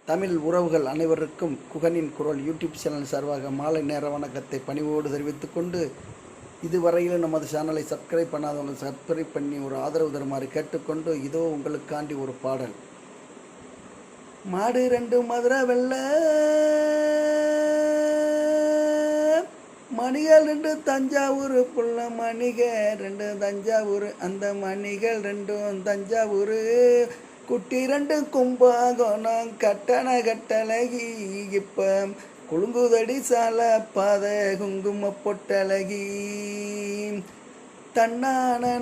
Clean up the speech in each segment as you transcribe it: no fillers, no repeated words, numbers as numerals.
தமிழ் உறவுகள் அனைவருக்கும் குகனின் குரல் யூடியூப் சேனல் சார்பாக மாலை நேர வணக்கத்தை பணிவோடு தெரிவித்துக் கொண்டு, இதுவரையிலும் நமது சேனலை சப்ஸ்கிரைப் பண்ணாதவங்க சப்ஸ்கிரைப் பண்ணி ஒரு ஆதரவு தருமாறு கேட்டுக்கொண்டு, இதோ உங்களுக்காண்டி ஒரு பாடல். மாடு ரெண்டு மதுரை வெள்ள, மணிகள் ரெண்டு தஞ்சாவூர், புள்ள மணிக ரெண்டு தஞ்சாவூர், அந்த மணிகள் ரெண்டும் தஞ்சாவூர், குட்டி ரெண்டு கும்பாகோணம், கட்டண கட்டழகி இப்ப குழுங்குதடி சால பாத குங்கும பொட்டழகி. தன்னானே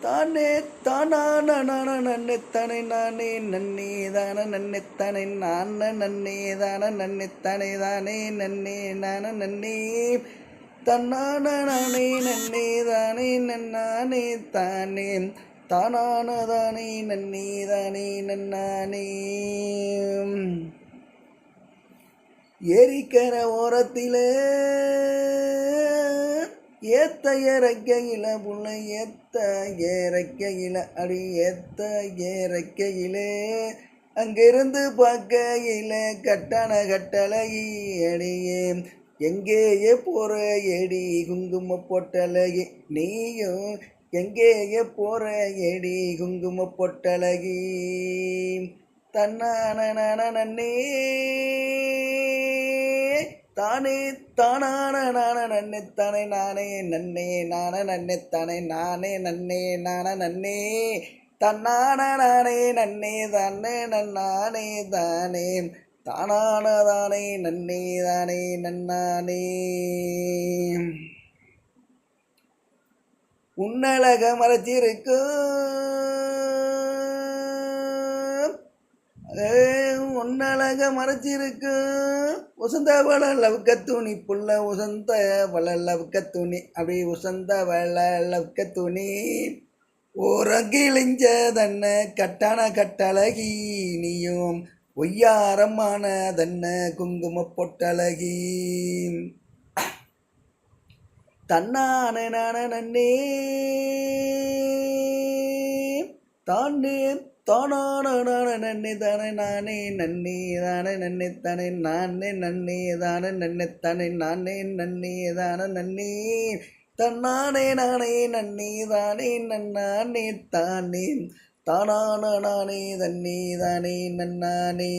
தானே தானான நன்னே தானே நானே நன்னே தான நன்னே தானே நான் நன்னே தான நன்னே தானே தானே நன்னே நான நன்னே தன்னான நானே நன்னே தானே நன்னானே தானே தானான தானே நன்னே தானே நன்னானே. ஏரிக்கர ஓரத்திலே ஏத்த ஏறைக்கையில புள்ள ஏத்த ஏறைக்கையில அடி ஏத்த ஏறைக்கையிலே அங்கிருந்து பார்க்கையில கட்டண கட்டழகி அடியே எங்கேயே போற எடி குங்கும பொட்டழகி, நீயும் எங்கேயே போற எடி குங்கும பொட்டழகி. தன்னான நன்னே தானே தானான நன்னே தானே நானே நன்னே நான நன்னே தானே நானே நன்னே நான நன்னே தன்னான நானே நன்னே தானே நன்னானே தானே தானான தானே நன்னே தானே நன்னானே. உன்னழக மறைச்சிருக்கு உன்னழக மறைச்சிருக்கு உசந்த வள லவுக்க துணி புள்ள உசந்த வள லவுக்க துணி அப்படி உசந்த வள லவுக்க துணி ஓரங்கிழிஞ்ச தன்ன கட்டான கட்டழகி, நீயும் ஒய்யாரமான தன்ன குங்கும பொட்டழகி. தன்னான நன்னே தானே தானான நன்னே தானே நானே நன்னே தானே நன்னே தானே நானே நன்னே தானே நன்னே தானே நானே நன்னே தானே நன்னே தன்னானே நானே நன்னே தானே நன்னானே தானே தானான நானே தன்னே தானே நன்னானே.